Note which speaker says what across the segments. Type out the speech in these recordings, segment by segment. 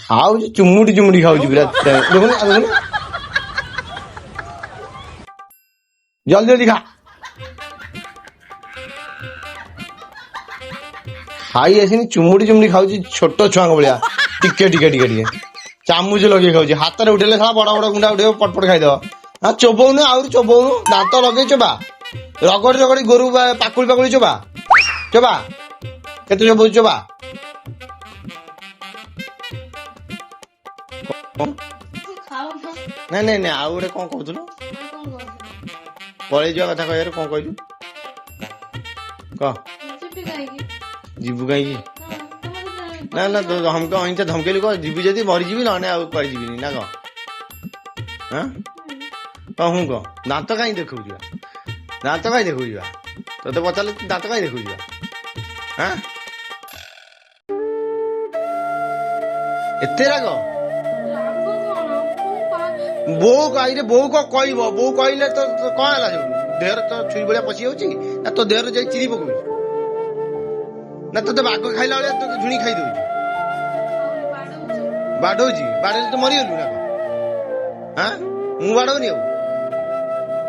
Speaker 1: ଖାଉଛି ଚୁମୁଟି ଚୁମୁଟି ଖାଉଛି ପୁରା ଦେଖୁନୁ ଦେଖୁନୁ ଜଲ୍ଦି ଜଲ୍ଦି ଖା ଖାଇ ଆସିନି ଚୁମୁଟି ଚୁମୁଟି ଖାଉଛି ଛୋଟ ଛୁଆଙ୍କ ଭଳିଆ ଟିକେ ଟିକେ ଟିକେ ଟିକେ ଚାମୁଚ ଲଗେଇ ଖାଉଛି ହାତରେ ଉଠେଇଲେ ସାରା ବଡ ବଡ ଗୁଣ୍ଡା ଉଠେଇବ ପଟପଟ ଖାଇଦବ ହଁ ଚୋବଉନୁ ଆହୁରି ଚୋବଉନୁ ଦାନ୍ତ ଲଗେଇ ଚୋବା ରଗଡି ରଗଡି ଗୋରୁ ପାକୁଳି ପାକୁଳି ଚୋବା ଚୋବା କେତେ ଚୋବଉଛୁ ଚୋବା ନାଇଁ ନାଇଁ ନାଇଁ ଆଉ ଗୋଟେ କଣ କହୁଥିଲୁ ପଳେଇ ଯିବା କଥା କହିବାରୁ କଣ କହିଲୁ କହ ଯିବୁ କାହିଁକି ନା ନା ଧମକେଇଲୁ କହ ଯିବି ଯଦି ମରିଯିବି ନହେଲେ ଆଉ କୁଆଡେ ଯିବିନି ନା କହ ହଁ ମୁଁ କହ ଦାନ୍ତ କାହିଁ ଦେଖଉଛୁ ଦାନ୍ତ କାହିଁ ଦେଖଉଛୁ ତତେ ପଚାରିଲେ ଦାନ୍ତ କାହିଁ ଦେଖଉଛୁ ହଁ ଏତେ ରାଗ ବୋଉ କାହିଁରେ ବୋଉ କଣ କହିବ ବୋଉ କହିଲେ ତ କଣ ହେଲା ସବୁ ଦେହରେ ତ ଛୁରୀ ଭଳିଆ ପଶି ଯାଉଛି ନା ତୋ ଦେହରେ ଯାଇ ଚିରି ପକଉଛି ନା ତୋତେ ବାଘ ଖାଇଲା ଭଳିଆ ତୋତେ ଝୁଣି ଖାଇ ଦଉଛି ବାଡଉଛି ବାଡେଇଲେ ତୁ ମରିଗଲୁ ନା କଣ ମୁଁ ବାଡଉନି ଆଉ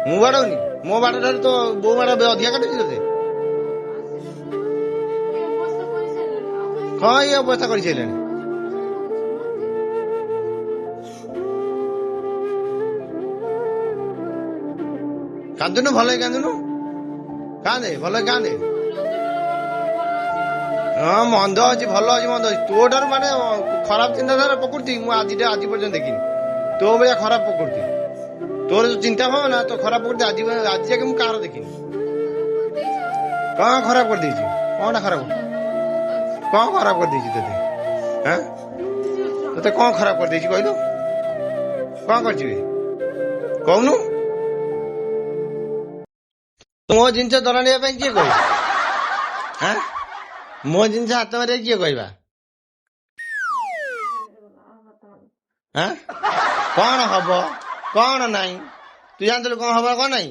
Speaker 1: ମୁଁ ବାଡଉନି ମୋ ବାଡ ଠାରୁ ତ ବୋଉ ବାଡ ଅଧିକା କାଟୁଛି ତୋତେ କଣ ଏଇ ଅବସ୍ଥା କରିସାରିଲାଣି କାନ୍ଦୁନୁ ଭଲ କାନ୍ଦୁନୁ କାନ୍ଦେ ଭଲ କାନ୍ଦେ ହଁ ମନ୍ଦ ଅଛି ଭଲ ଅଛି ମନ୍ଦ ଅଛି ତୋ ଠାରୁ ମାନେ ଖରାପ ଚିନ୍ତାଧାରା ପ୍ରକୃତି ମୁଁ ଆଜି ପର୍ଯ୍ୟନ୍ତ ଦେଖିନି ତୋ ଭଳିଆ ଖରାପ ପ୍ରକୃତି ତୋର ଯୋଉ ଚିନ୍ତା ଭାବନା ତୋ ଖରାପ ପ୍ରକୃତି ଆଜି ଯାକେ ମୁଁ କାହାର ଦେଖିନି କଣ ଖରାପ କରିଦେଇଛି କଣଟା ଖରାପ କଣ ଖରାପ କରିଦେଇଛି ତତେ ତତେ କଣ ଖରାପ କରିଦେଇଛି କହିଲୁ କଣ କରିଛି କହୁନୁ ମୋ ଜିନିଷ ଧରା ନେବା ପାଇଁ କିଏ କହିବ ମୋ ଜିନିଷ ହାତ ମାରିବା କିଏ କହିବା କଣ ହବ କଣ ନାହିଁ ତୁ ଜାଣିଥିଲୁ କଣ ହବ କଣ ନାହିଁ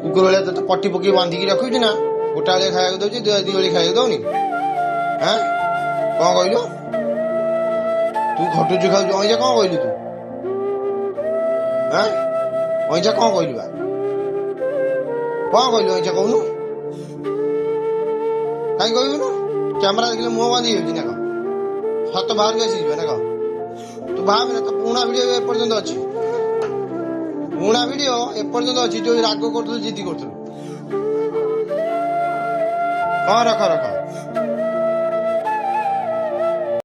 Speaker 1: କୁକୁର ଭଳିଆ ତତେ ପଟି ପକେଇ ବାନ୍ଧିକି ରଖୁଛି ନା ଗୋଟା ବେଳିଆ ଖାଇବାକୁ ଦଉଛି ଦି ଓଳି ଖାଇବାକୁ ଦଉନି କଣ କହିଲୁ ତୁ ଖଟୁଛୁ ଖାଉଛୁ ଅଇଁଛା କଣ କହିଲୁ ତୁ ଅଇଁଛା କଣ କହିଲୁ ବା କଣ କହିଲୁ ଅଇଁଛା କହୁନୁ କାହିଁ କହିବୁନୁ କ୍ୟାମେରା ଦେଖିଲେ ମୁହଁ ବାନ୍ଧି ହେଇଯାଉଛି ନା କଣ ସତ ବାହାରକୁ ଆସିଯିବ ନା କଣ ତୁ ଭାବେ ନା ତ ପୁରୁଣା ଭିଡିଓ ଏପର୍ଯ୍ୟନ୍ତ ଅଛି ପୁରୁଣା ଭିଡିଓ ଏପର୍ଯ୍ୟନ୍ତ ଅଛି ଯୋଉ ରାଗ କରୁଥିଲୁ ଜିଦି କରୁଥିଲୁ କଣ ରଖ